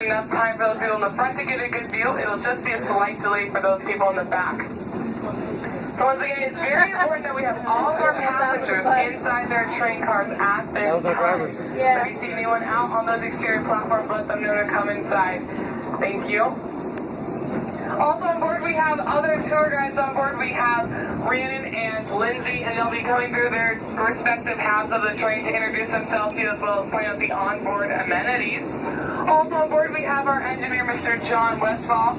Enough time for those people in the front to get a good view. It'll just be a slight delay for those people in the back. So once again, it's very important that we have all of our passengers inside their train cars at this time. So if you see anyone out on those exterior platforms, let them know to come inside. Thank you. Also on board, we have other tour guides on board. We have Rhiannon and Lindsay, and they'll be coming through their respective halves of the train to introduce themselves to you, as well as point out the onboard amenities. Also on board, we have our engineer, Mr. John Westfall,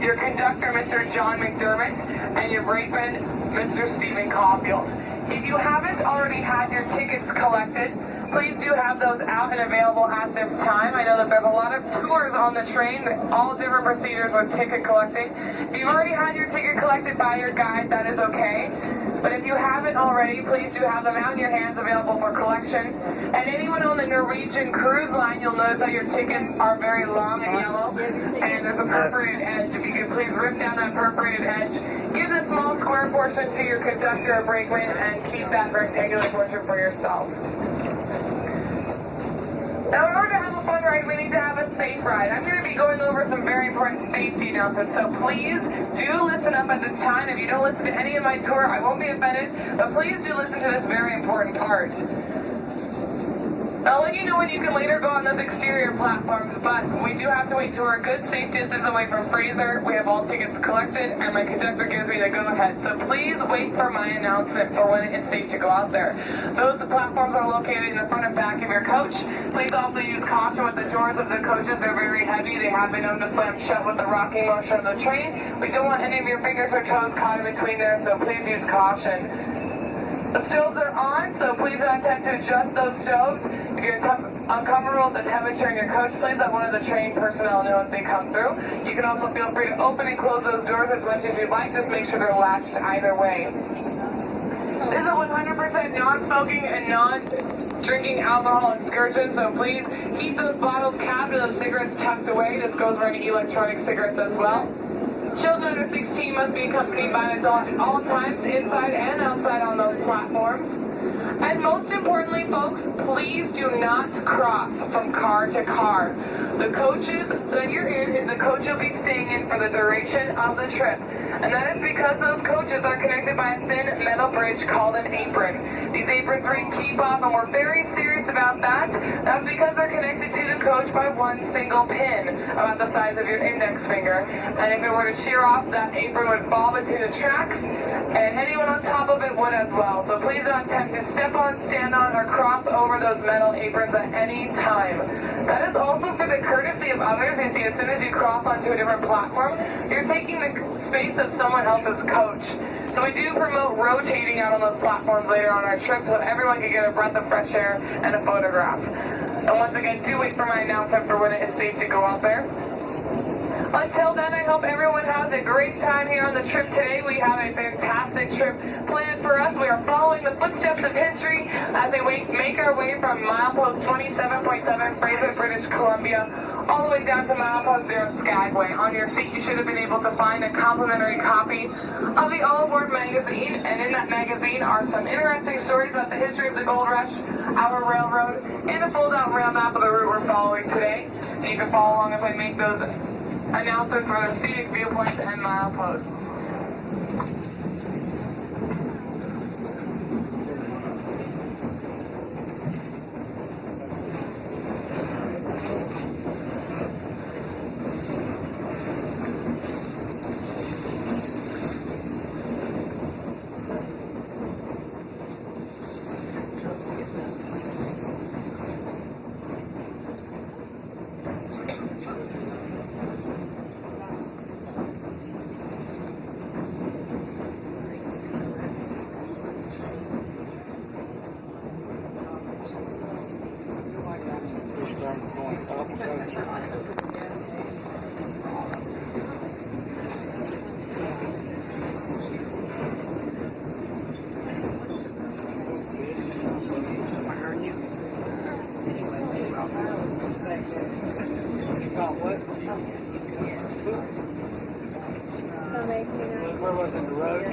your conductor, Mr. John McDermott, and your brakeman, Mr. Stephen Caulfield. If you haven't already had your tickets collected, please do have those out and available at this time. I know that there's a lot of tours on the train, all different procedures with ticket collecting. If you've already had your ticket collected by your guide, that is okay. But if you haven't already, please do have them out in your hands available for collection. And anyone on the Norwegian cruise line, you'll notice that your tickets are very long and yellow, and there's a perforated edge. If you could please rip down that perforated edge, give the small square portion to your conductor or brakeman, and keep that rectangular portion for yourself. Now, in order to have a fun ride, we need to have a safe ride. I'm going to be going over some very important safety announcements, so please do listen up at this time. If you don't listen to any of my tour, I won't be offended, but please do listen to this very important part. I'll let you know when you can later go on those exterior platforms, but we do have to wait till we're a good safe distance away from Fraser. We have all tickets collected, and my conductor gives me the go-ahead. So please wait for my announcement for when it's safe to go out there. Those platforms are located in the front and back of your coach. Please also use caution with the doors of the coaches. They're very heavy. They have been known to slam shut with the rocking motion of the train. We don't want any of your fingers or toes caught in between there, so please use caution. The stoves are on, so please don't attempt to adjust those stoves. If you're uncomfortable with the temperature in your coach, please let one of the trained personnel know as they come through. You can also feel free to open and close those doors as much as you'd like. Just make sure they're latched either way. This is a 100% non-smoking and non-drinking alcohol excursion, so please keep those bottles capped and those cigarettes tucked away. This goes for any electronic cigarettes as well. Children under 16 must be accompanied by an adult at all times, inside and outside on those platforms. And most importantly, folks, please do not cross from car to car. The coaches that you're in is the coach you'll be staying in for the duration of the trip. And that is because those coaches are connected by a thin metal bridge called an apron. These aprons read keep off, and we're very serious about that. That's because they're connected to the coach by one single pin, about the size of your index finger. And if it were to shear off, that apron would fall between the tracks, and anyone on top of it would as well. So please don't attempt to step on, stand on, or cross over those metal aprons at any time. That is also for the courtesy of others. You see, as soon as you cross onto a different platform, you're taking the space of someone else's coach. So we do promote rotating out on those platforms later on our trip so everyone can get a breath of fresh air and a photograph. And once again, do wait for my announcement for when it is safe to go out there. Until then, I hope everyone has a great time here on the trip today. We have a fantastic trip planned for us. We are following the footsteps of history as they make our way from milepost 27.7 Fraser, British Columbia, all the way down to milepost 0 Skagway. On your seat, you should have been able to find a complimentary copy of the All Aboard magazine, and in that magazine are some interesting stories about the history of the gold rush, our railroad, and a fold-out rail map of the route we're following today. And you can follow along as I make those announcements for the scenic viewpoints and mileposts. Going up the coaster. Where was it, the road?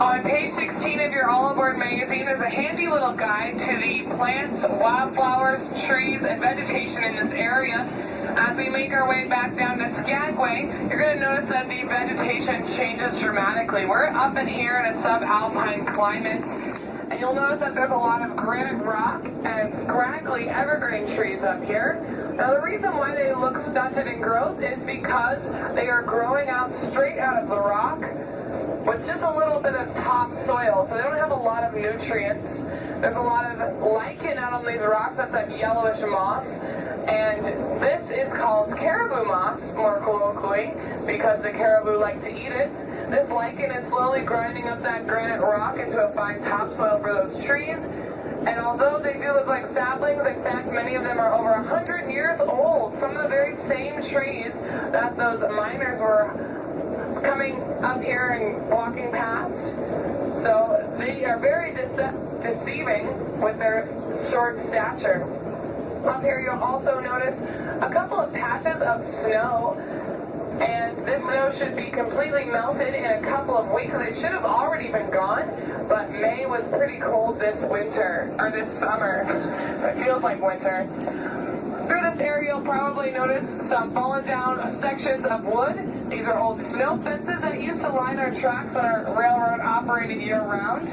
On page 16 of your All Aboard magazine, there's a handy little guide to the plants, wildflowers, trees, and vegetation in this area. As we make our way back down to Skagway, you're going to notice that the vegetation changes dramatically. We're up in here in a subalpine climate, and you'll notice that there's a lot of granite rock and scraggly evergreen trees up here. Now the reason why they look stunted in growth is because they are growing out straight out of the rock with just a little bit of topsoil, so they don't have a lot of nutrients. There's a lot of lichen out on these rocks, that's that yellowish moss, and this is called caribou moss, more colloquially, because the caribou like to eat it. This lichen is slowly grinding up that granite rock into a fine topsoil for those trees, and although they do look like saplings, in fact many of them are over 100 years old, some of the very same trees that those miners were coming up here and walking past. So they are very deceiving with their short stature. Up here you'll also notice a couple of patches of snow, and this snow should be completely melted in a couple of weeks. It should have already been gone, but May was pretty cold this winter, or this summer. It feels like winter. Through this area you'll probably notice some fallen down sections of wood. These are old snow fences that used to line our tracks when our railroad operated year-round.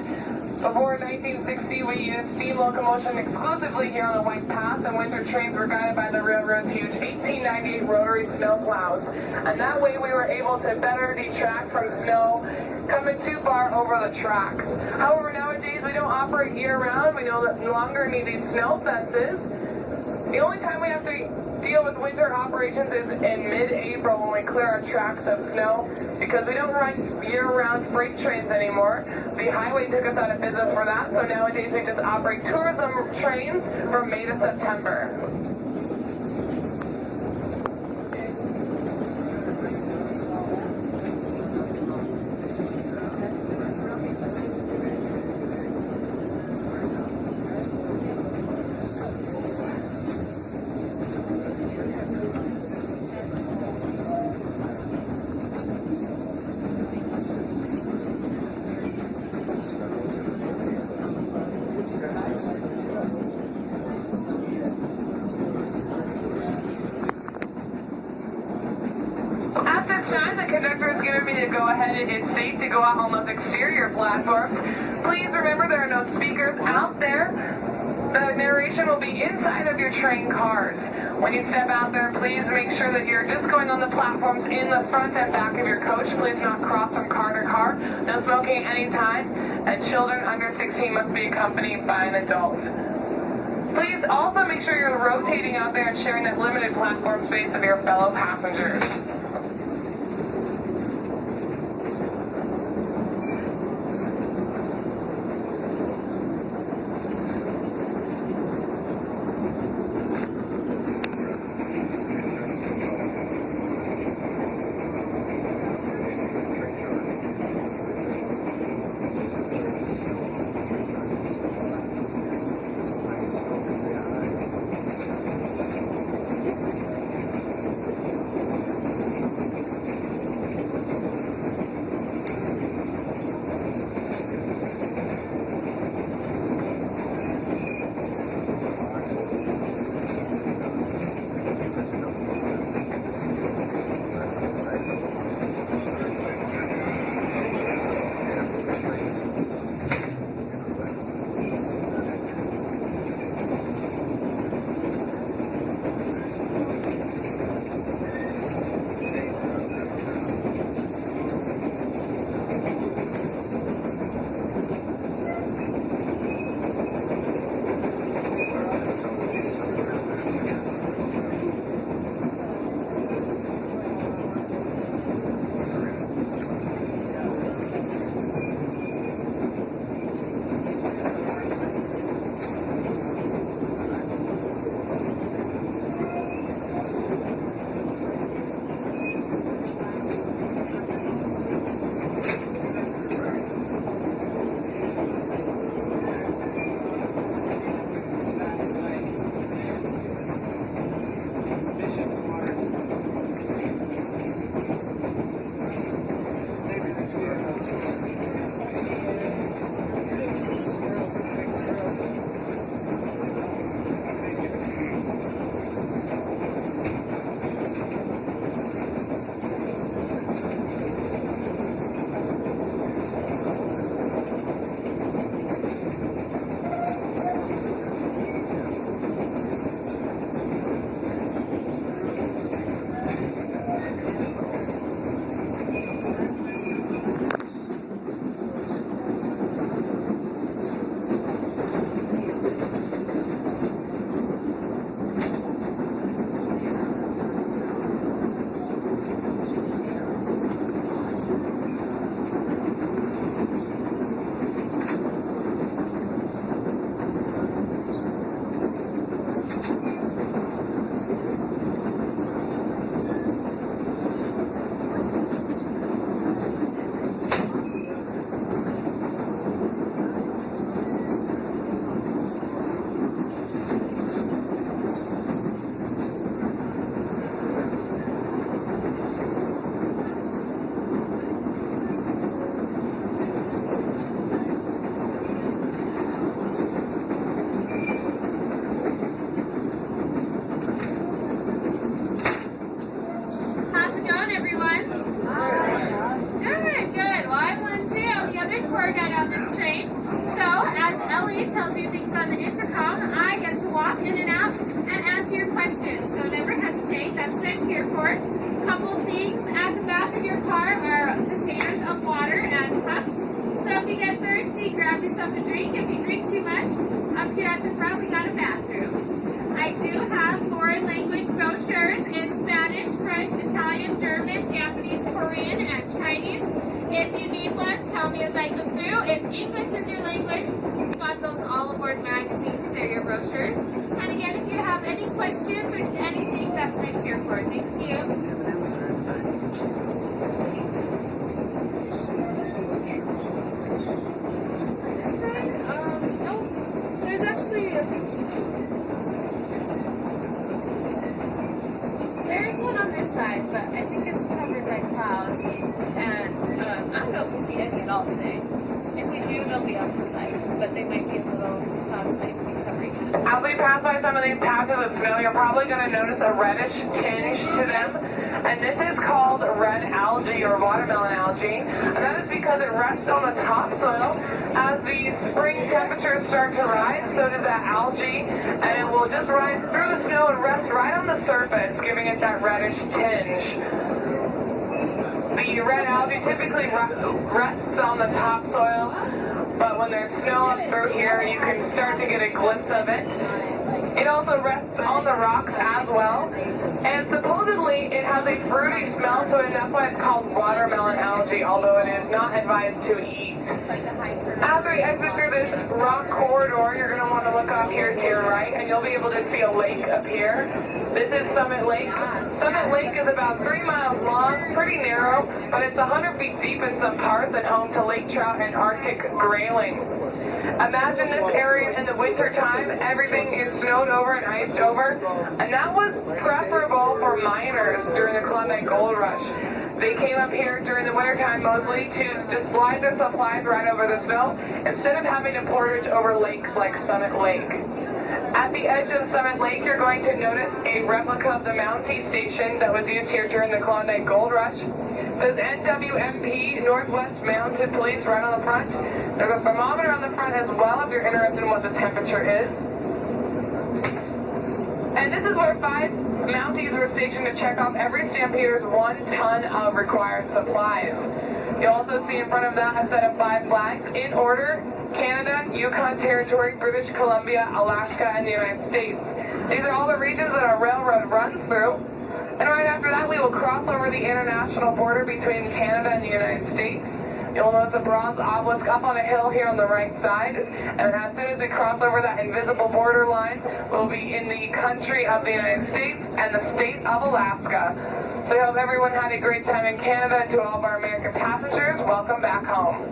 Before 1960, we used steam locomotion exclusively here on the White Path, and winter trains were guided by the railroad's huge 1898 rotary snow plows. And that way we were able to better detract from snow coming too far over the tracks. However, nowadays we don't operate year-round. We no longer need these snow fences. The only time we have to deal with winter operations is in mid-April when we clear our tracks of snow, because we don't run year-round freight trains anymore. The highway took us out of business for that, so nowadays we just operate tourism trains from May to September. Go ahead, it's safe to go out on those exterior platforms. Please remember there are no speakers out there. The narration will be inside of your train cars. When you step out there, please make sure that you're just going on the platforms in the front and back of your coach. Please not cross from car to car. No smoking anytime. And children under 16 must be accompanied by an adult. Please also make sure you're rotating out there and sharing that limited platform space with your fellow passengers. tour guide on this train. So, as Ellie tells you things on the intercom, I get to walk in and out and answer your questions. So never hesitate, that's what I'm here for. Couple things at the back of your car are containers of water and cups. So if you get thirsty, grab yourself a drink. If you drink too much, up here at the front we got a bathroom. I do have foreign language brochures in Spanish, French, Italian, German, Japanese, Korean, and Chinese. If you need one, tell me as I go through. If English is your language, we got those all aboard magazines. They're your brochures. And again, if you have any questions or anything, that's what I'm here for. Thank you. There's actually There's one on this side, but I think it's covered by clouds. And I don't know if we see any at all today. If we do, they'll be on the side, but they might be a little, clouds might be covering it. As we pass by some of these patches of snow, you're probably going to notice a reddish tinge to them. And this is called red algae or watermelon algae. And that is because it rests on the topsoil. As the spring temperatures start to rise, so does that algae. And it will just rise through the snow and rest right on the surface, giving it that reddish tinge. The red algae typically rests on the topsoil, but when there's snow up through here, you can start to get a glimpse of it. It also rests on the rocks as well, and supposedly it has a fruity smell to it, that's why it's called watermelon algae, although it is not advised to eat. After you exit through this rock corridor, you're going to want to look off here to your right, and you'll be able to see a lake up here. This is Summit Lake. Summit Lake is about 3 miles long, pretty narrow, but it's 100 feet deep in some parts and home to lake trout and Arctic grayling. Imagine this area in the winter time, everything is snowed over and iced over, and that was preferable for miners during the Klondike Gold Rush. They came up here during the wintertime mostly to just slide their supplies right over the snow instead of having to portage over lakes like Summit Lake. At the edge of Summit Lake, you're going to notice a replica of the Mountie station that was used here during the Klondike Gold Rush. There's NWMP, Northwest Mounted Police, right on the front. There's a thermometer on the front as well if you're interested in what the temperature is. And this is where 5 Mounties were stationed to check off every Stampeder's 1 ton of required supplies. You'll also see in front of that a set of 5 flags in order: Canada, Yukon Territory, British Columbia, Alaska, and the United States. These are all the regions that our railroad runs through. And right after that, we will cross over the international border between Canada and the United States. You'll notice a bronze obelisk up on a hill here on the right side. And as soon as we cross over that invisible border line, we'll be in the country of the United States and the state of Alaska. So I hope everyone had a great time in Canada. To all of our American passengers, welcome back home.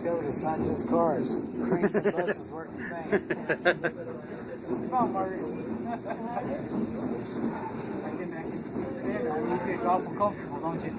discovered it's not just cars. Trains and buses work the same. Come on, Margaret. You get awful comfortable, don't you?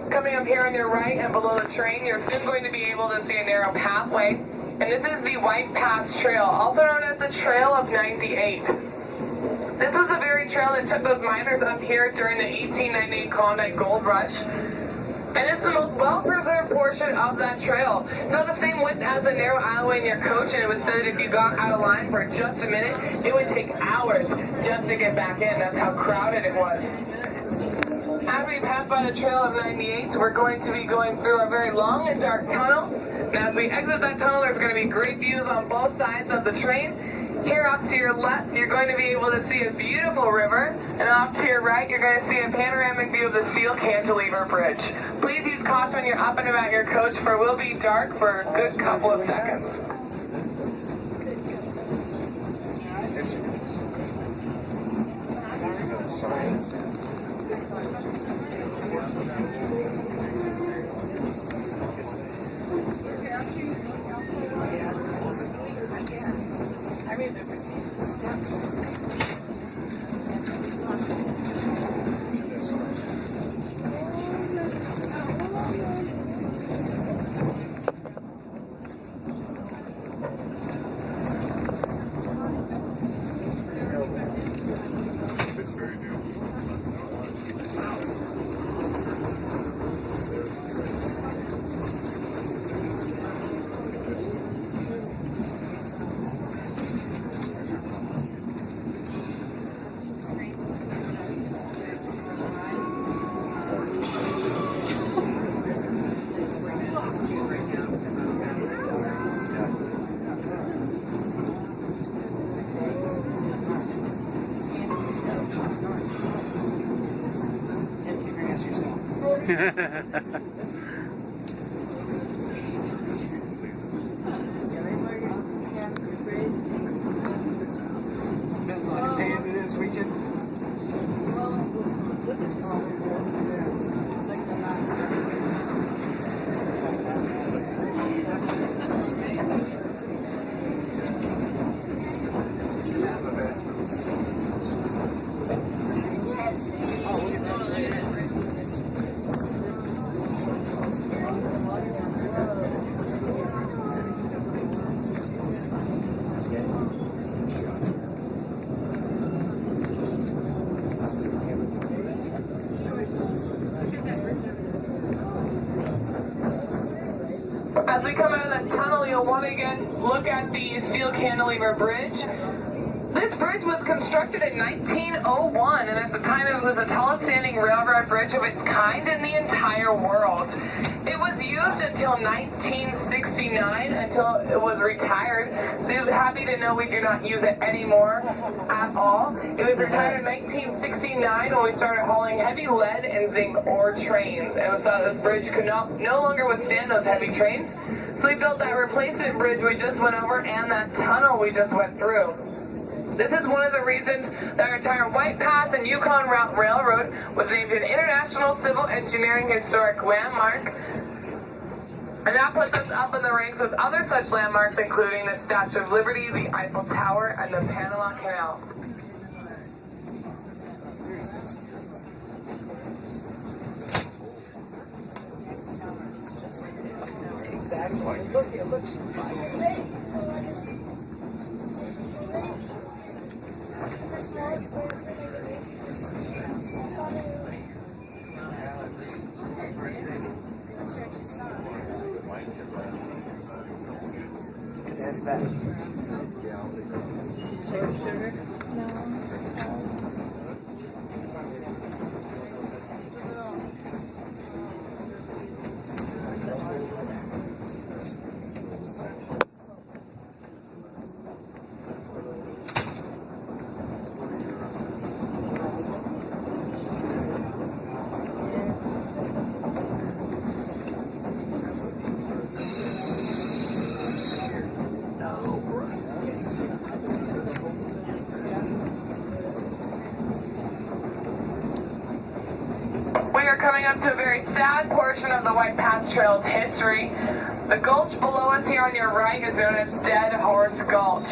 Coming up here on your right and below the train, you're soon going to be able to see a narrow pathway. And this is the White Pass Trail, also known as the Trail of 98. This is the very trail that took those miners up here during the 1898 Klondike Gold Rush. And it's the most well-preserved portion of that trail. It's not the same width as the narrow alleyway in your coach, and it was said that if you got out of line for just a minute, it would take hours just to get back in. That's how crowded it was. After we pass by the Trail of 98, we're going to be going through a very long and dark tunnel. And as we exit that tunnel, there's going to be great views on both sides of the train. Here off to your left, you're going to be able to see a beautiful river. And off to your right, you're going to see a panoramic view of the steel cantilever bridge. Please use caution when you're up and about your coach, for it will be dark for a good couple of seconds. I remember seeing the steps. Depends on whose hand it is reaching. we come out of that tunnel, you'll want to again look at the steel cantilever bridge. This bridge was constructed in 1901, and at the time it was the tallest standing railroad bridge of its kind in the entire world. It was used until 1969, until it was retired. So happy to know we do not use it anymore at all. It was retired in 1969 when we started hauling heavy lead and zinc ore trains, and we saw this bridge could no longer withstand those heavy trains. So we built that replacement bridge we just went over and that tunnel we just went through. This is one of the reasons that our entire White Pass and Yukon Route Railroad was named an International Civil Engineering Historic Landmark. And that puts us up in the ranks with other such landmarks, including the Statue of Liberty, the Eiffel Tower, and the Panama Canal. Exactly. Look, she's like, Coming up to a very sad portion of the White Pass Trail's history. The gulch below us here on your right is known as Dead Horse Gulch.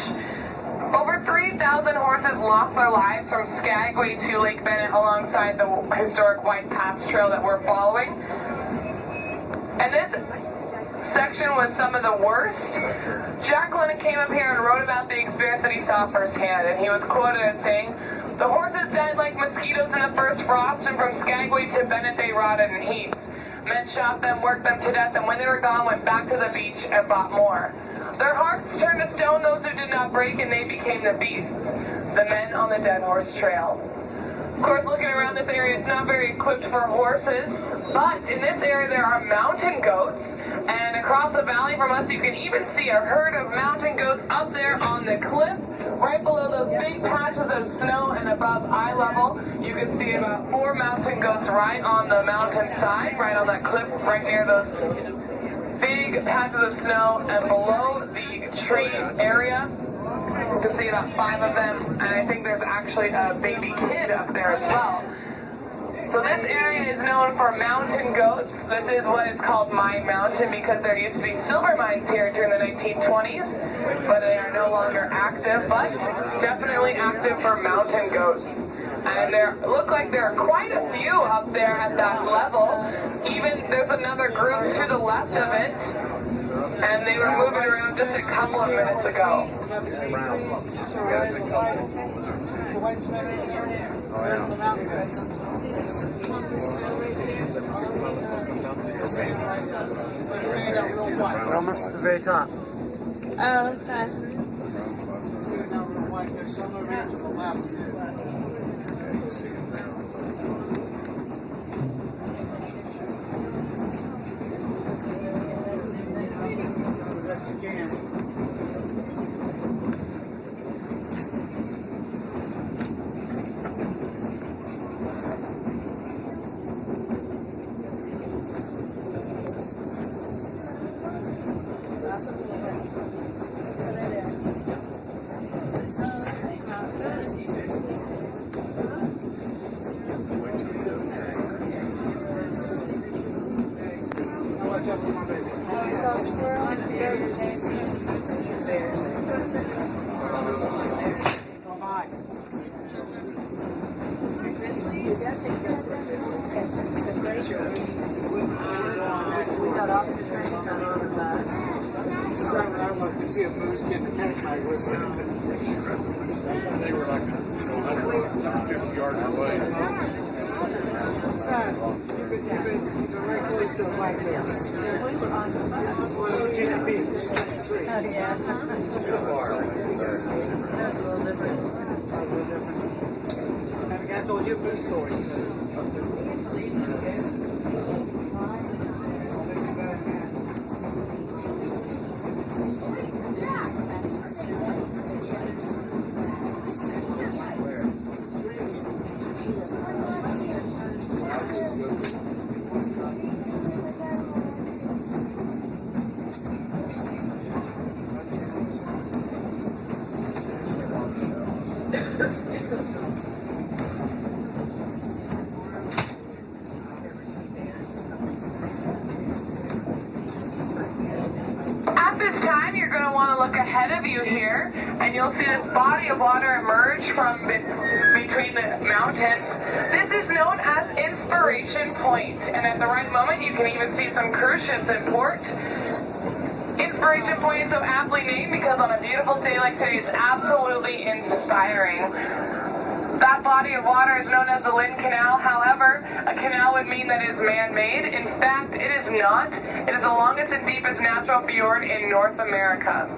Over 3,000 horses lost their lives from Skagway to Lake Bennett alongside the historic White Pass Trail that we're following. And this section was some of the worst. Jack London came up here and wrote about the experience that he saw firsthand, and he was quoted as saying, "The horses died like mosquitoes in the first frost, and from Skagway to Bennett they rotted in heaps. Men shot them, worked them to death, and when they were gone, went back to the beach and bought more. Their hearts turned to stone, those who did not break, and they became the beasts, the men on the Dead Horse Trail." Of course, looking around this area, it's not very equipped for horses, but in this area there are mountain goats, and across the valley from us you can even see a herd of mountain goats up there on the cliff, right below those big patches of snow and above eye level. You can see about 4 mountain goats right on the mountain side, right on that cliff, right near those big patches of snow, and below the tree area you can see about 5 of them, and I think there's actually a baby kid up there as well. So this area is known for mountain goats. This is what is called Mine Mountain because there used to be silver mines here during the 1920s, but they are no longer active, but definitely active for mountain goats. And there look like there are quite a few up there at that level. Even there's another group to the left of it, and they were moving around just a couple of minutes ago. We're almost at the very top. Oh, okay. See a moose getting attacked by a grizzly. They were like 150 yards away. Son, you've been right close still like the Virginia Beach. Oh, yeah. That was a little different. And the guy told you a good story. At this time, you're going to want to look ahead of you here, and you'll see this body of water emerge from between the mountains. This is known as Inspiration Point, and at the right moment, you can even see some cruise ships in port. Inspiration Point is so aptly named because on a beautiful day like today, it's absolutely inspiring. That body of water is known as the Lynn Canal. However, a canal would mean that it is man-made. In fact, it is not. It is the longest and deepest natural fjord in North America.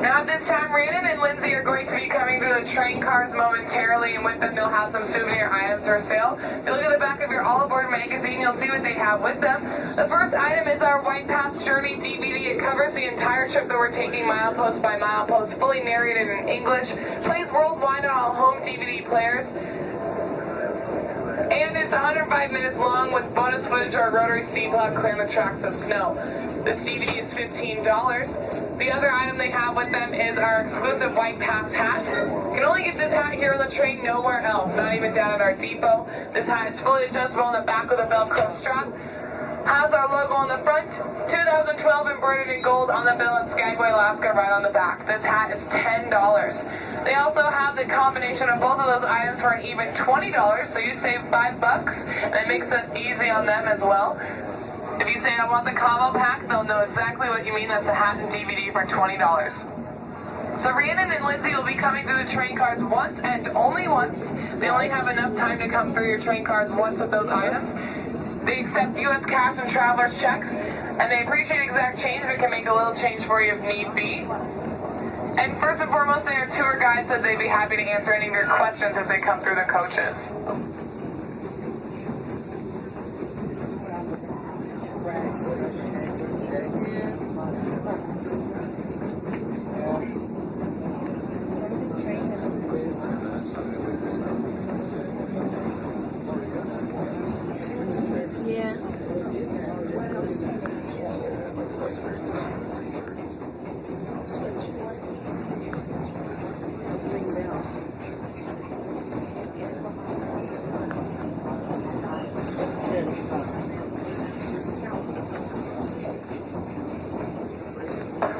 Now at this time, Rhiannon and Lindsay are going to be coming through the train cars momentarily, and with them they'll have some souvenir items for sale. If you look at the back of your All Aboard magazine, you'll see what they have with them. The first item is our White Pass Journey DVD. It covers the entire trip that we're taking milepost by milepost, fully narrated in English. Plays worldwide on all home DVD players. And it's 105 minutes long with bonus footage or a rotary steam hug clearing the tracks of snow. This DVD is $15. The other item they have with them is our exclusive White Pass hat. You can only get this hat here on the train, nowhere else, not even down at our depot. This hat is fully adjustable on the back with a Velcro strap. Has our logo on the front, 2012 embroidered in gold on the bill in Skagway, Alaska, right on the back. This hat is $10. They also have the combination of both of those items for an even $20, so you save $5, and it makes it easy on them as well. If you say, I want the combo pack, they'll know exactly what you mean. That's a hat and DVD for $20. So Rhiannon and Lindsay will be coming through the train cars once and only once. They only have enough time to come through your train cars once with those items. They accept U.S. cash and traveler's checks, and they appreciate exact change, but can make a little change for you if need be. And first and foremost, they are tour guides, so they'd be happy to answer any of your questions as they come through the coaches.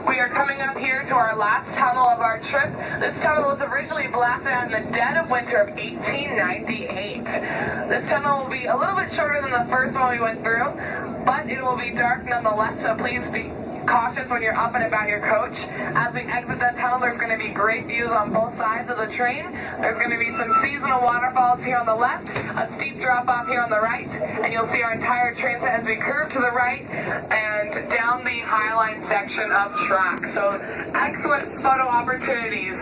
We are coming up here to our last tunnel of our trip. This tunnel was originally blasted out in the dead of winter of 1898. This tunnel will be a little bit shorter than the first one we went through, but it will be dark nonetheless, so please be cautious when you're up and about your coach. As we exit that tunnel, there's going to be great views on both sides of the train. There's going to be some seasonal waterfalls here on the left, a steep drop off here on the right, and you'll see our entire train set as we curve to the right and down the Highline section of track. So excellent photo opportunities.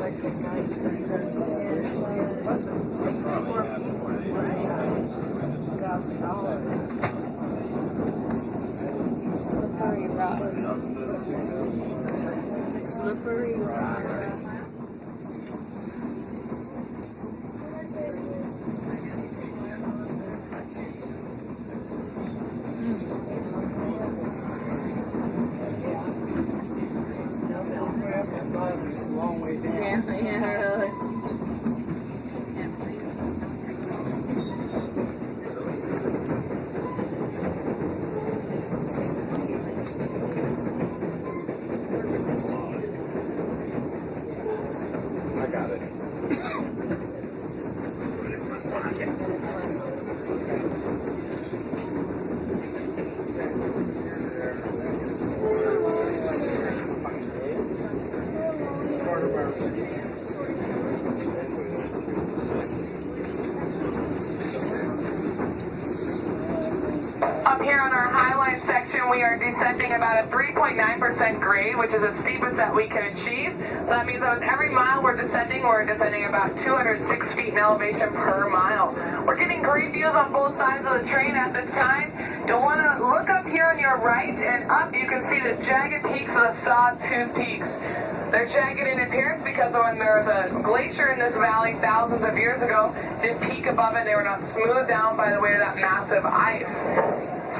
Slippery rock. Slippery rock. It's a long way down. Yeah, really. I got it. Up here on our highline section, we are descending about a 3.9% grade, which is the steepest that we can achieve. So that means that with every mile we're descending about 206 feet in elevation per mile. We're getting great views on both sides of the train at this time. You'll want to look up here on your right, and up you can see the jagged peaks of the Sawtooth Peaks. They're jagged in appearance because when there was a glacier in this valley thousands of years ago, did peak above it, they were not smoothed down by the weight of that massive ice.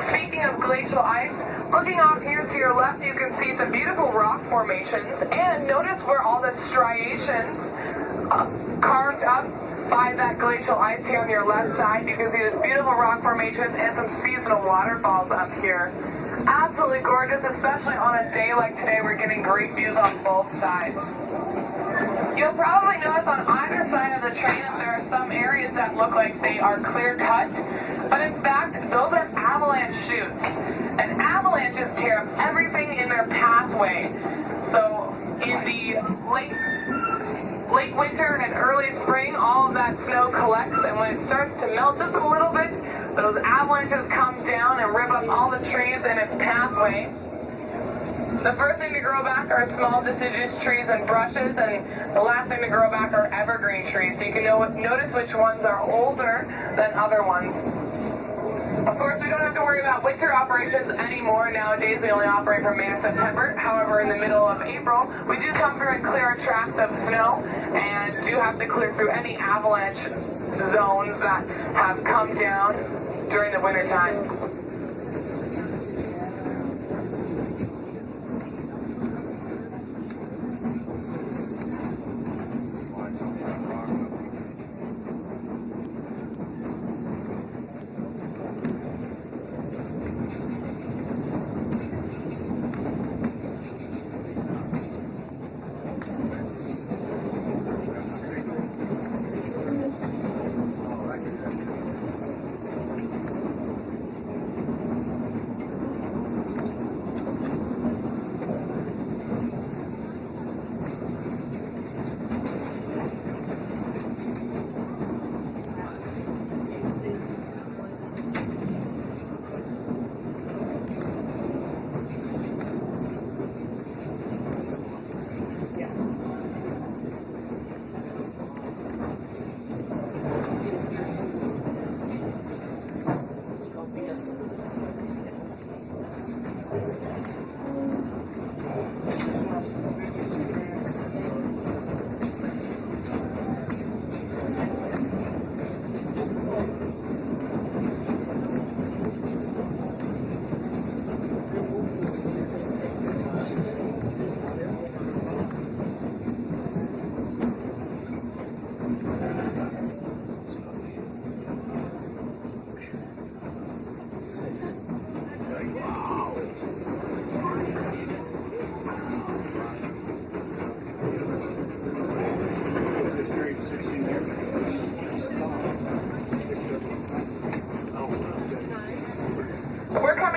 Speaking of glacial ice, looking off here to your left, you can see some beautiful rock formations, and notice where all the striations carved up by that glacial ice here on your left side. You can see this beautiful rock formations and some seasonal waterfalls up here. Absolutely gorgeous, especially on a day like today. We're getting great views on both sides. You'll probably notice on either side of the train that there are some areas that look like they are clear cut, but in fact, those are avalanche chutes. And avalanches tear up everything in their pathway. So in the late winter and early spring, all of that snow collects, and when it starts to melt just a little bit, those avalanches come down and rip up all the trees in its pathway. The first thing to grow back are small deciduous trees and brushes, and the last thing to grow back are evergreen trees. So you can notice which ones are older than other ones. Of course, we don't have to worry about winter operations anymore. Nowadays, we only operate from May to September. However, in the middle of April, we do come through and clear tracts of snow, and do have to clear through any avalanche zones that have come down during the winter time.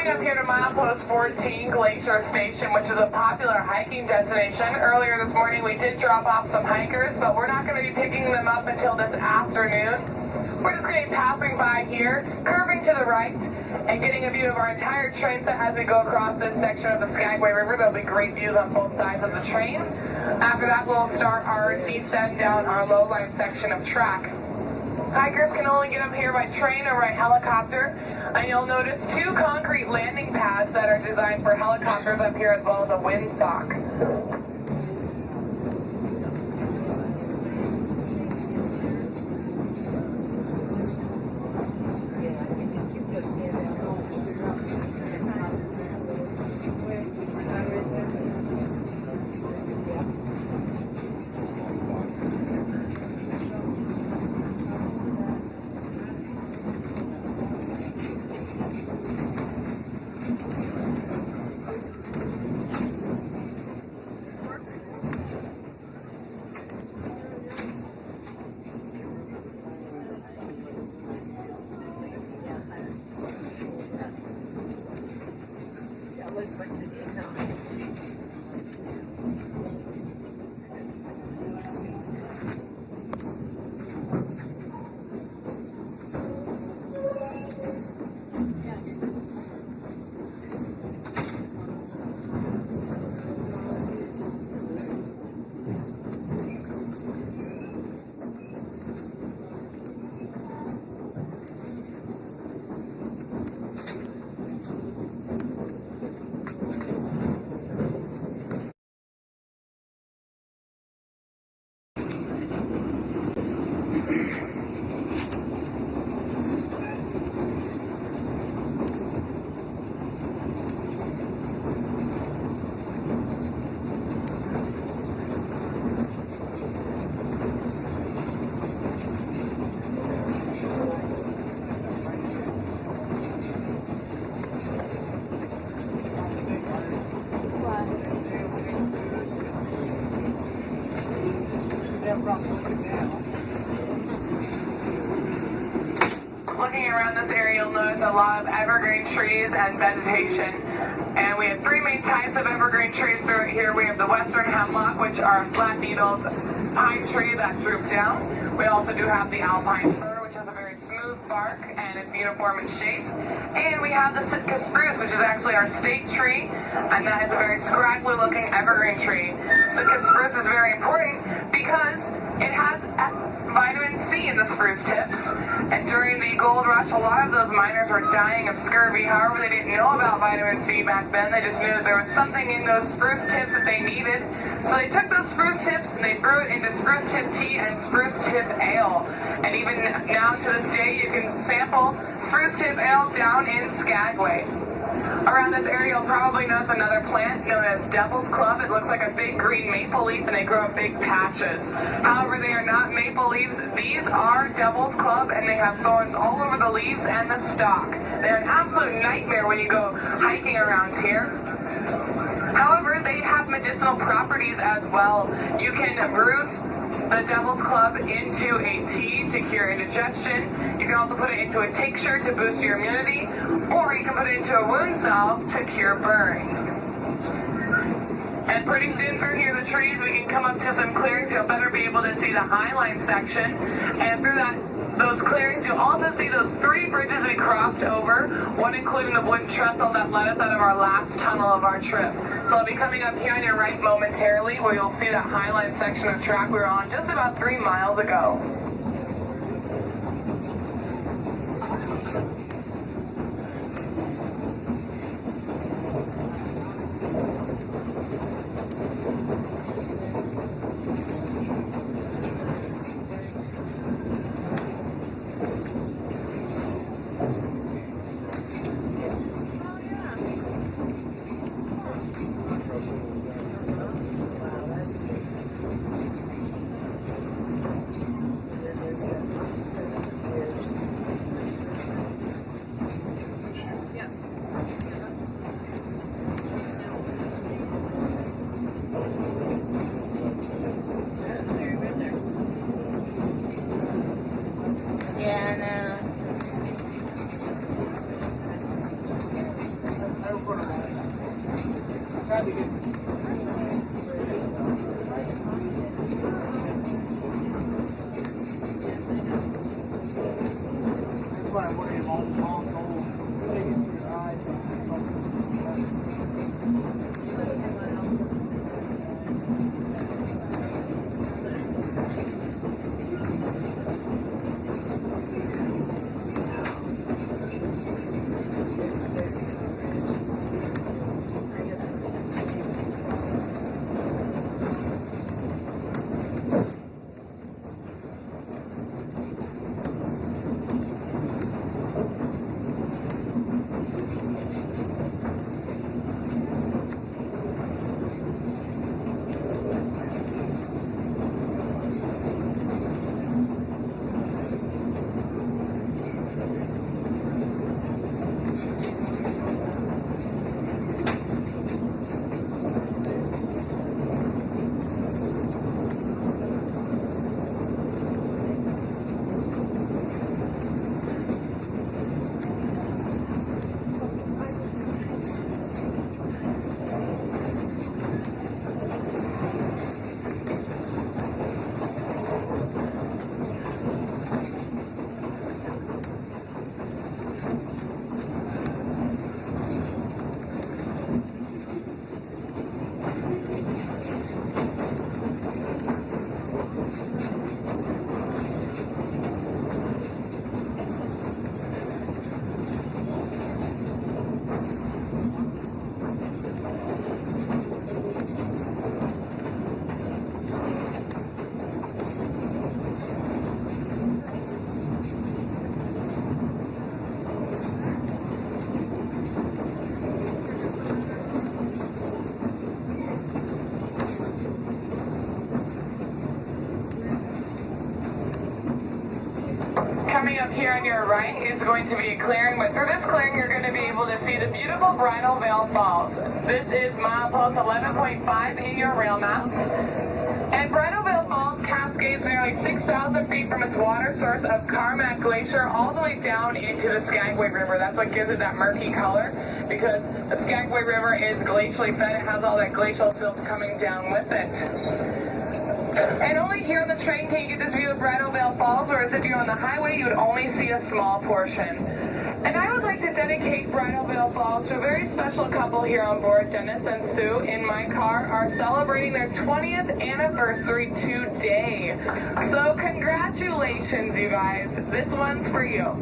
Up here to milepost 14 Glacier Station, which is a popular hiking destination. Earlier this morning we did drop off some hikers, but we're not going to be picking them up until this afternoon. We're just going to be passing by here, curving to the right, and getting a view of our entire train set as we go across this section of the Skagway River. There'll be great views on both sides of the train. After that, we'll start our descent down our low-line section of track. Hikers can only get up here by train or by helicopter, and you'll notice 2 concrete landing pads that are designed for helicopters up here, as well as a windsock. Looks like the Yukon. Looking around this area, you'll notice a lot of evergreen trees and vegetation. And we have 3 main types of evergreen trees throughout here. We have the western hemlock, which are flat-needled pine tree that droop down. We also do have the alpine fir, which has a very smooth bark and it's uniform in shape. And we have the Sitka spruce, which is actually our state tree, and that is a very scraggly-looking evergreen tree. Sitka spruce is very important because it has vitamin C in the spruce tips, and during the gold rush, a lot of those miners were dying of scurvy. However, they didn't know about vitamin C back then. They just knew that there was something in those spruce tips that they needed. So they took those spruce tips and they threw it into spruce tip tea and spruce tip ale. And even now to this day, you can sample spruce tip ale down in Skagway. Around this area, you'll probably notice another plant known as Devil's Club. It looks like a big green maple leaf, and they grow in big patches. However, they are not maple leaves. These are Devil's Club, and they have thorns all over the leaves and the stalk. They're an absolute nightmare when you go hiking around here. However, they have medicinal properties as well. You can brew the Devil's Club into a tea to cure indigestion. You can also put it into a tincture to boost your immunity, or you can put it into a wound salve to cure burns. And pretty soon through here, the trees, we can come up to some clearings. You'll better be able to see the Highline section. And through those clearings, you'll also see those 3 bridges we crossed over, one including the wooden trestle that led us out of our last tunnel of our trip. So I'll be coming up here on your right momentarily, where you'll see that Highline section of track we were on just about 3 miles ago. Coming up here on your right is going to be a clearing, but through this clearing you're going to be able to see the beautiful Bridal Veil Falls. This is milepost 11.5 in your rail maps. And Bridal Veil Falls cascades nearly 6,000 feet from its water source of Carmack Glacier all the way down into the Skagway River. That's what gives it that murky color, because the Skagway River is glacially fed. It has all that glacial silt coming down with it. And only here on the train can you get this view of Bridal Veil Falls, whereas if you're on the highway, you would only see a small portion. And I would like to dedicate Bridal Veil Falls to a very special couple here on board. Dennis and Sue in my car are celebrating their 20th anniversary today. So congratulations, you guys. This one's for you.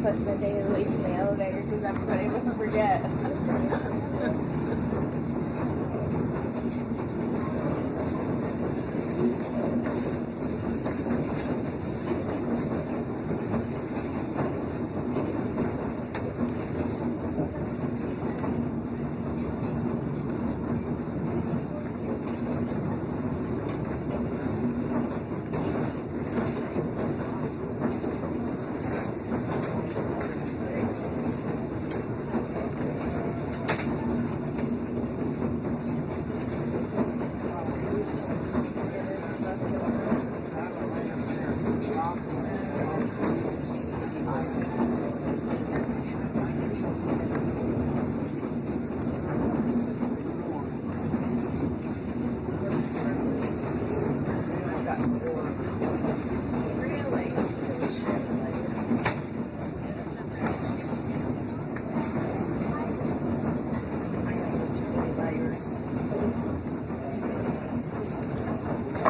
Put the day of the week in the elevator because I'm going to forget.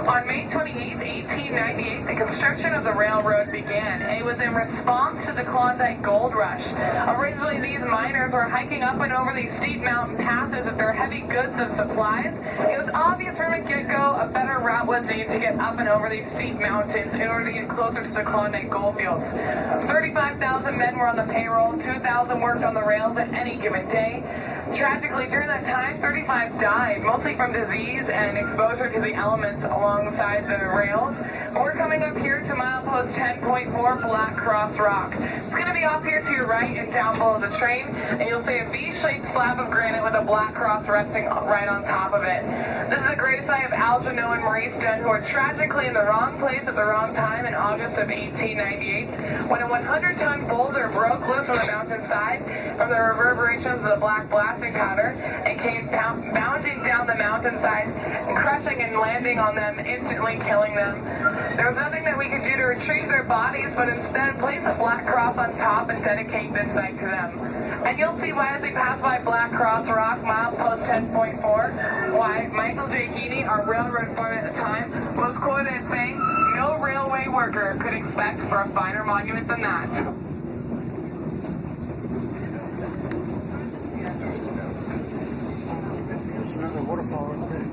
On May 28, 1898, the construction of the railroad began. It was in response to the Klondike Gold Rush. Originally, these miners were hiking up and over these steep mountain passes with their heavy goods of supplies. It was obvious from the get-go a better route was needed to get up and over these steep mountains in order to get closer to the Klondike gold fields. 35,000 men were on the payroll, 2,000 worked on the rails at any given day. Tragically, during that time, 35 died, mostly from disease and exposure to the elements along alongside the rails. We're coming up here to milepost 10.4 Black Cross Rock. It's going to be off here to your right and down below the train, and you'll see a V-shaped slab of granite with a black cross resting right on top of it. This is a gravesite of Algernon and Maurice Dunn, who were tragically in the wrong place at the wrong time in August of 1898, when a 100-ton boulder broke loose from the mountainside from the reverberations of the black blasting powder and came bounding down the mountainside and crushing and landing on them, instantly killing them. There was nothing that we could do to retrieve their bodies, but instead place a black cross on top and dedicate this site to them. And you'll see why as we pass by Black Cross Rock, milepost 10.4, why Michael J. Heaney, our railroad foreman at the time, was quoted as saying, "No railway worker could expect for a finer monument than that." There's another waterfall over there.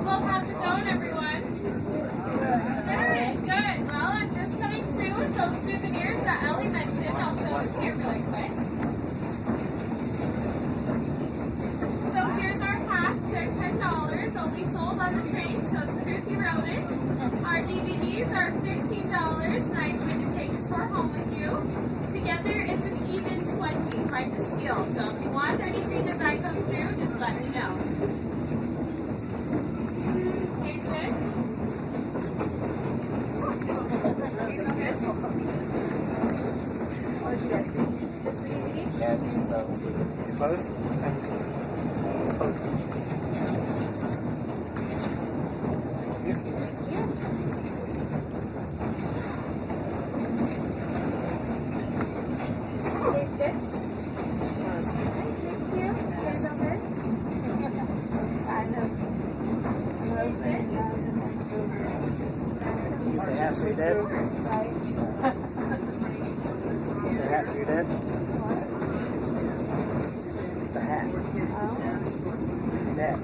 Well, how's it going, everyone? Good. Well, I'm just coming through with those souvenirs that Ellie mentioned. I'll show them to you really quick. So here's our hats. They're $10, only sold on the train, so it's proof you wrote it. Our DVDs are $15. Nice way to take a tour home with you. Together, it's an even 20, quite the steal. So if you want anything as I come through, just let me know. Tastes good? Both? Tastes good? Thank you. Guys okay? Kind of. They have to, Dad. They have to, Dad. The hat. Dad.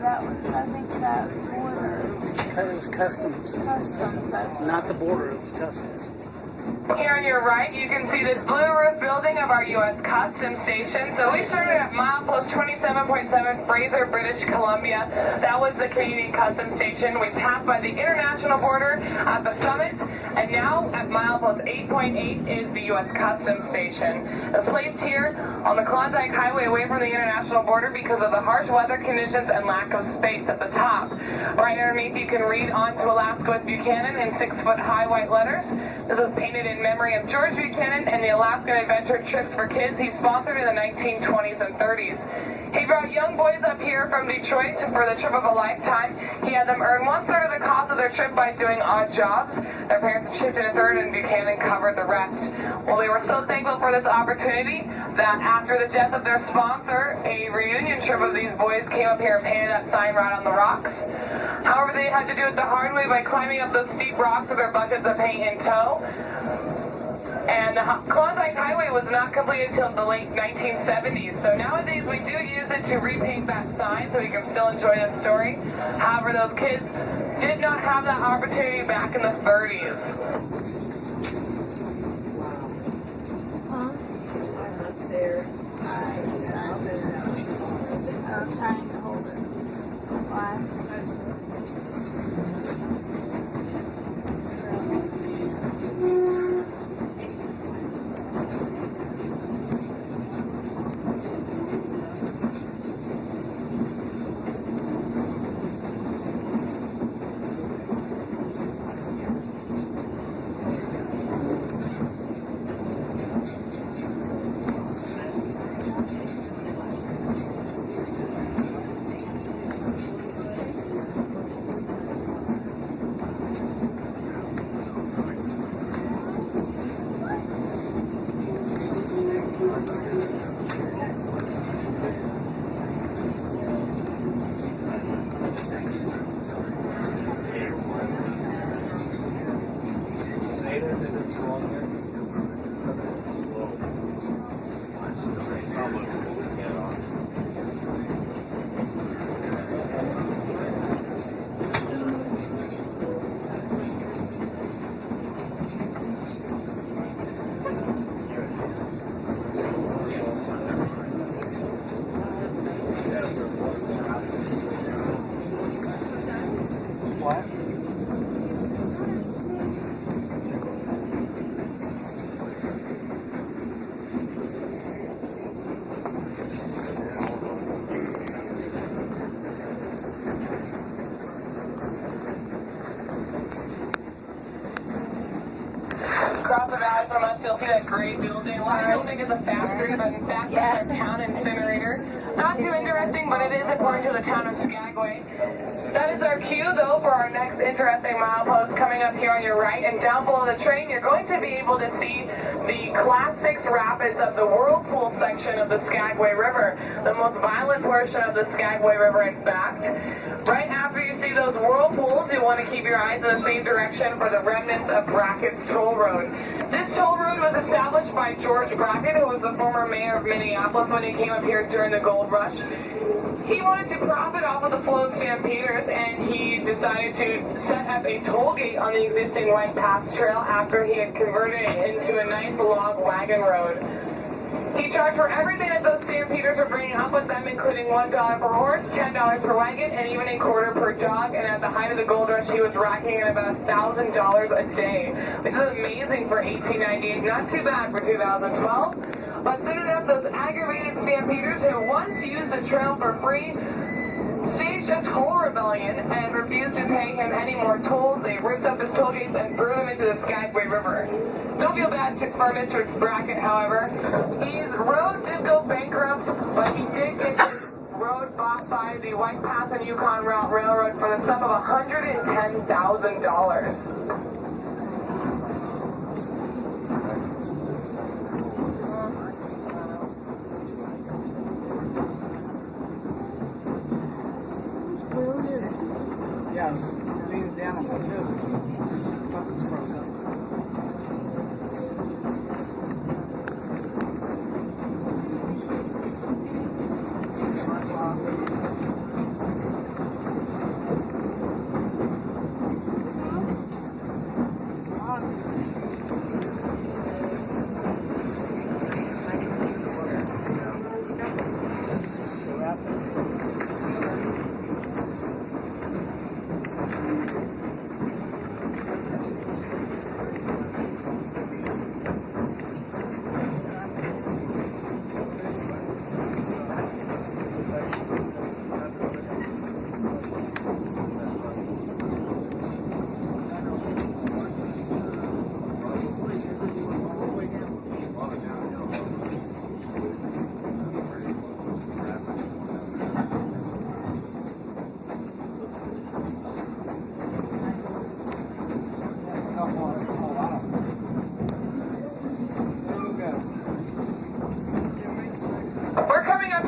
That was, I think, that border. It was customs. Customs. Not the border, it was customs. Here on your right, you can see this blue roof building of our U.S. Customs Station. So we started at milepost 27.7 Fraser, British Columbia. That was the Canadian Customs Station. We passed by the international border at the summit, and now at milepost 8.8 is the U.S. Customs Station. It's placed here on the Klondike Highway away from the international border because of the harsh weather conditions and lack of space at the top. Right underneath, you can read "On to Alaska with Buchanan" in 6-foot-high white letters. This is painted in memory of George Buchanan and the Alaskan adventure trips for kids he sponsored in the 1920s and 30s. He brought young boys up here from Detroit for the trip of a lifetime. He had them earn 1/3 of the cost of their trip by doing odd jobs. Their parents chipped in 1/3 and Buchanan covered the rest. Well, they were so thankful for this opportunity that after the death of their sponsor, a reunion trip of these boys came up here and painted that sign right on the rocks. However, they had to do it the hard way by climbing up those steep rocks with their buckets of paint in tow. And the Klondike Highway was not completed until the late 1970s, so nowadays we do use it to repaint that sign so we can still enjoy the story. However, those kids did not have that opportunity back in the 30s. I'm up there. I was trying to hold it. Why? Across the valley from us, you'll see that gray building. A lot of people think it's a factory, but in fact, it's our town incinerator. Not too interesting, but it is important to the town of Skagway. That is our cue, though, for our next interesting milepost coming up here on your right. And down below the train, you're going to be able to see the Class 6 rapids of the whirlpool section of the Skagway River, the most violent portion of the Skagway River, in fact. Right after you see those whirlpools, you want to keep your eyes in the same direction for the remnants of Brackett's Toll Road. This toll road was established by George Brackett, who was the former mayor of Minneapolis when he came up here during the gold rush. He wanted to profit off of the flow stampeders, and he decided to set up a toll gate on the existing White Pass Trail after he had converted it into a nice log wagon road. He charged for everything that those stampeders were bringing up with them, including $1 per horse, $10 per wagon, and even a quarter per dog. And at the height of the gold rush, he was racking in about $1,000 a day, which is amazing for 1898. Not too bad for 2012. But soon enough, those aggravated stampeders who once used the trail for free staged a toll rebellion and refused to pay him any more tolls. They ripped up his toll gates and threw them into the Skagway River. Don't feel bad for Mr. Brackett, however. His road did go bankrupt, but he did get his road bought by the White Pass and Yukon Railroad for the sum of $110,000. Yeah, I was leaning down on my fist. Buttons froze up.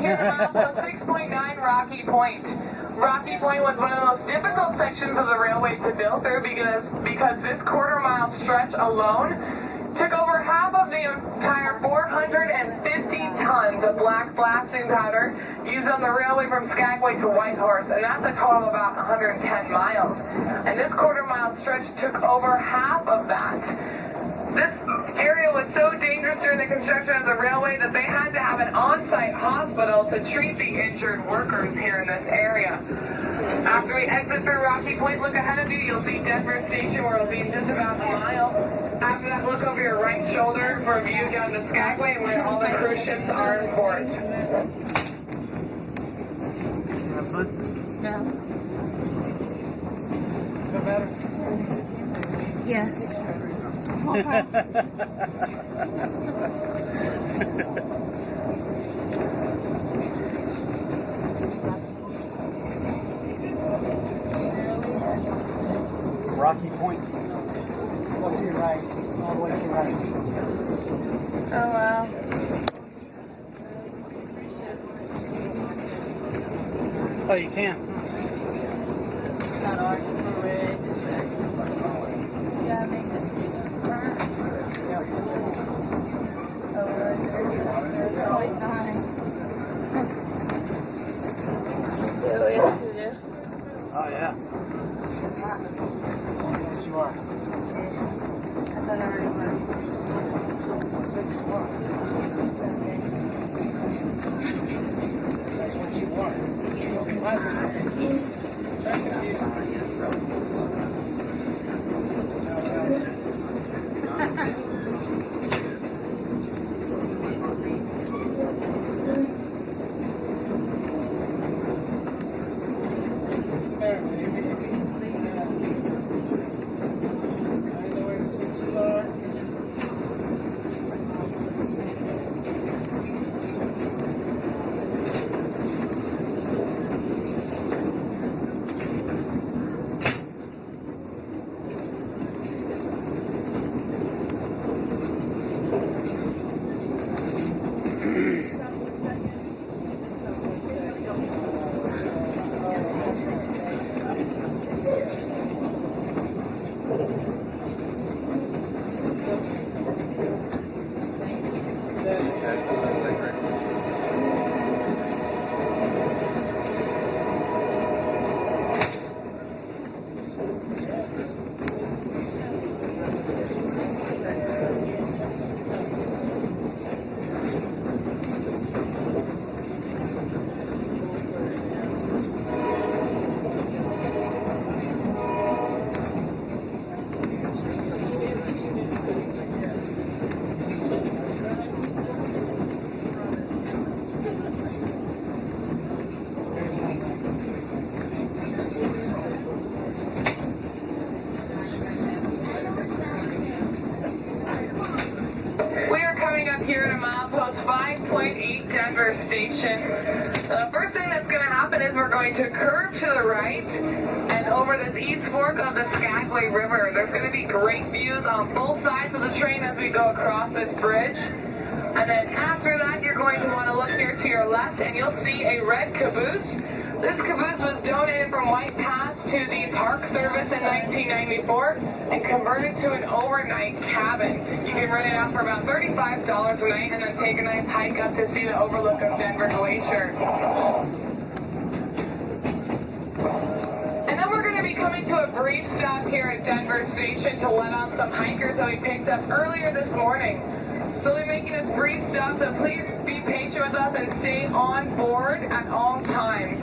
Here to milepost 6.9 Rocky Point. Rocky Point was one of the most difficult sections of the railway to build through because this quarter-mile stretch alone took over half of the entire 450 tons of black blasting powder used on the railway from Skagway to Whitehorse, and that's a total of about 110 miles. And this quarter-mile stretch took over half of that. This area was so dangerous during the construction of the railway that they had to have an on-site hospital to treat the injured workers here in this area. After we exit through Rocky Point, look ahead of you, you'll see Denver Station, where it'll be in just about a mile. After that, look over your right shoulder for a view down to Skagway, where all the cruise ships are in port. Have fun? No. Feel better? Yes. Rocky Point. Look to your right. All the way to your right. Oh wow. Oh, you can. It's not ours for red. You gotta make this burn. Oh, there's always nine. So we have to do. Oh, yeah. Yes, you are. I thought I already was. That's what you want. Here at milepost 5.8 Denver Station. The first thing that's going to happen is we're going to curve to the right and over this east fork of the Skagway River. There's going to be great views on both sides of the train as we go across this bridge. And then after that, you're going to want to look here to your left and you'll see a red caboose. This caboose was donated from White Pass to the Park Service in 1994 and converted to an overnight cabin. You can rent it out for about $35 a night and then take a nice hike up to see the overlook of Denver Glacier. And then we're going to be coming to a brief stop here at Denver Station to let on some hikers that we picked up earlier this morning. So we're making this brief stop, so please be patient with us and stay on board at all times.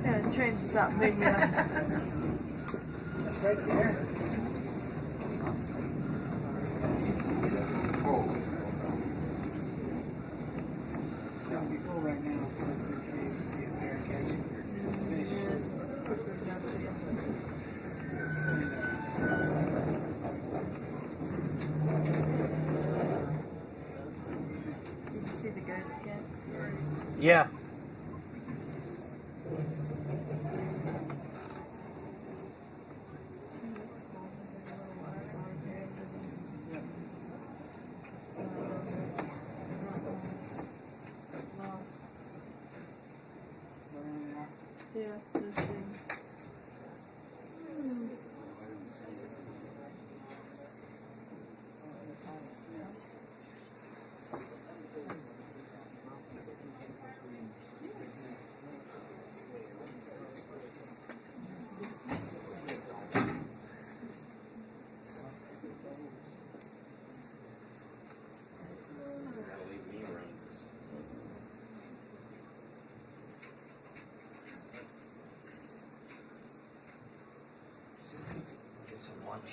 Yeah, the train's not big enough. That's right there. gonna be full right now, so let's go trees and see if they're catching fish. Did you see the goats again? Yeah. Yeah, those things. Get some lunch.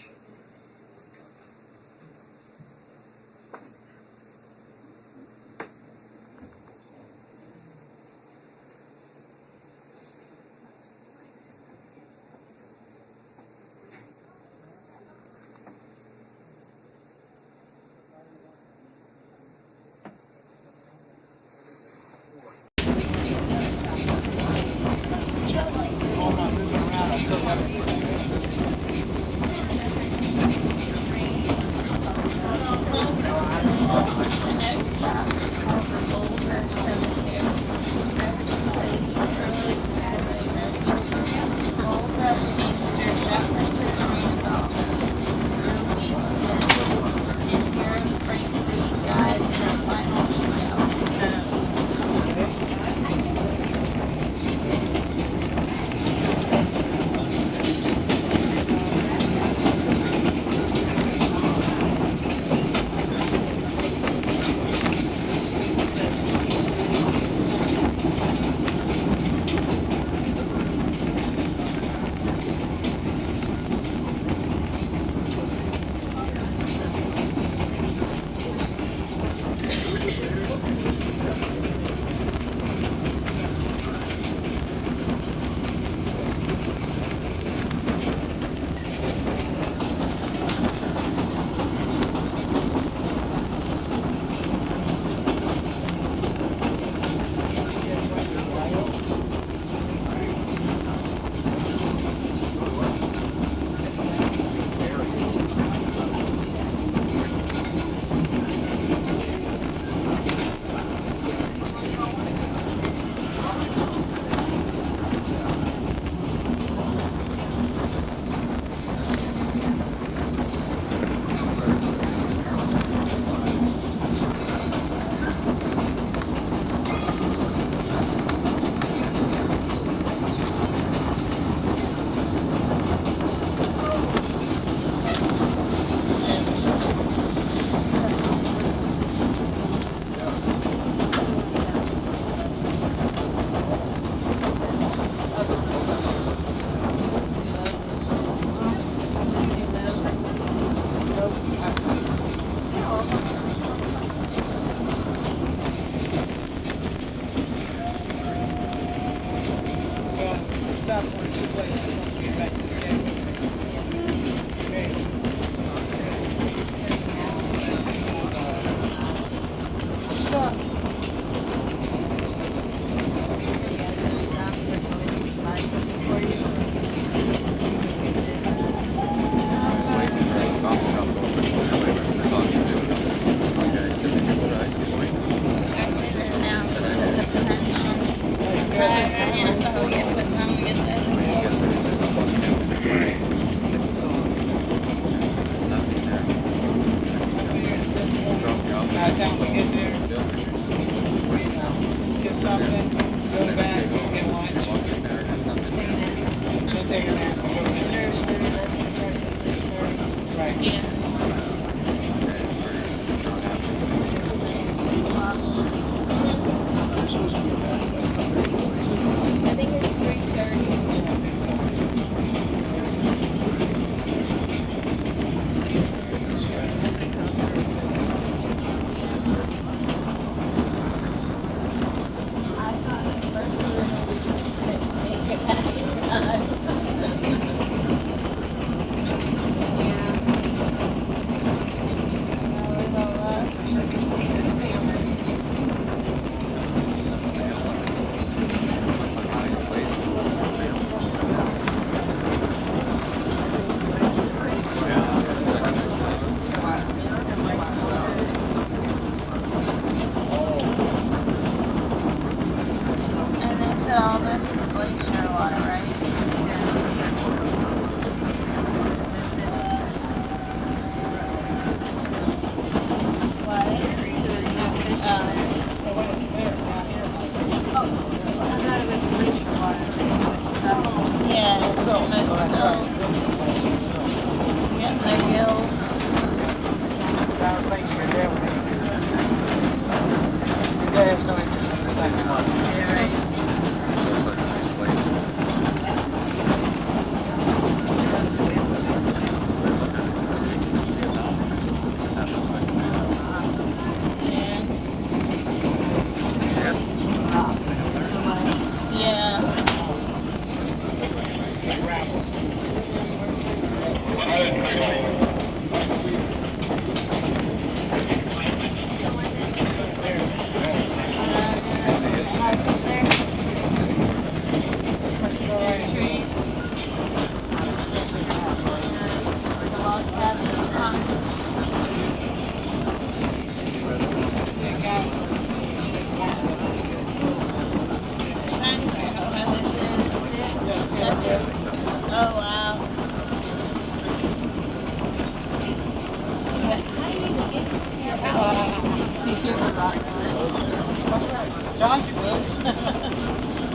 John can do it.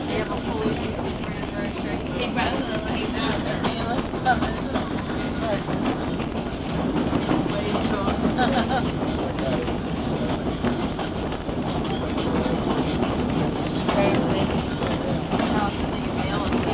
They have a police restriction. He'd rather like that than me. Like something. Way strong. It's crazy. How can they deal with it?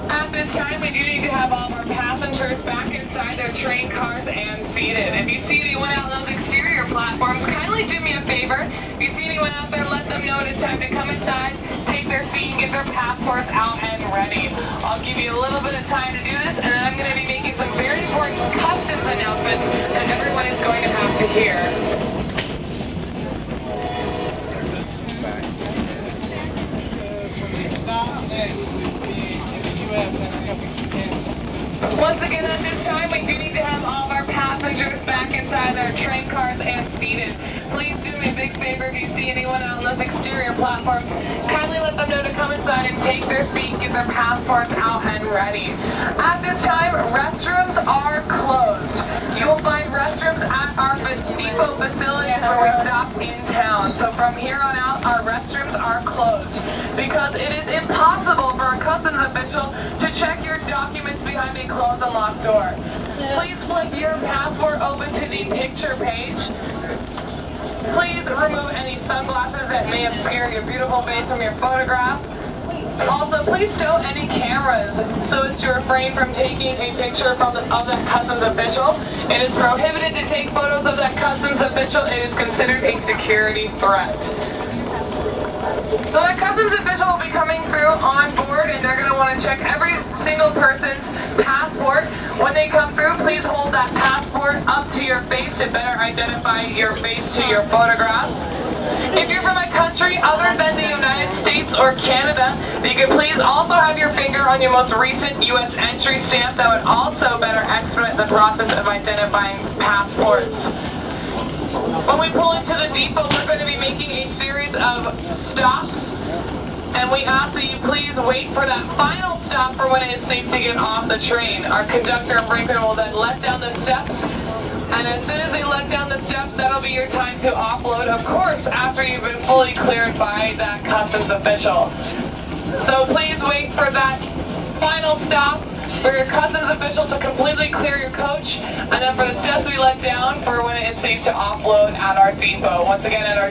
At this time, we do need to have all of our passengers back inside their train cars and seated. If you see anyone out on those exterior platforms, kindly do me a favor. If you see anyone out there, let them know it's time to come inside, take their seat, and get their passports out and ready. I'll give you a little bit of time to do this, and then I'm going to be making some very important customs announcements that everyone is going to have to hear. When we stop next, we'll be in the U.S. and coming to Canada. Once again, at this time, we do need to have all of our passengers back inside their train cars and seated. Please do me a big favor if you see anyone out on those exterior platforms, kindly let them know to come inside and take their seat, get their passports out and ready. At this time, restrooms are closed. You will find restrooms at our depot facilities where we stop in town. So from here on out, our restrooms are closed because it is impossible for a customs official to check your documents behind a closed and locked door. Please flip your passport open to the picture page. Please remove any sunglasses that may obscure your beautiful face from your photograph. Also, please stow any cameras so as to refrain from taking a picture of that customs official. It is prohibited to take photos of that customs official. It is considered a security threat. So that customs official will be coming through on board, and they're going to want to check every single person's passport. When they come through, please hold that passport up to your face to better identify your face to your photograph. If you're from a country other than the United States or Canada, you can please also have your finger on your most recent U.S. entry stamp. That would also better expedite the process of identifying passports. When we pull into the depot, we're going to be making a series of stops, and we ask that you please wait for that final stop for when it is safe to get off the train. Our conductor and brakeman will then let down the steps, and as soon as they let down the steps, that'll be your time to offload, of course, after you've been fully cleared by that customs official. So please wait for that final stop for your customs official to completely clear your coach, and then for the steps we let down for when it is safe to offload at our depot. Once again, at our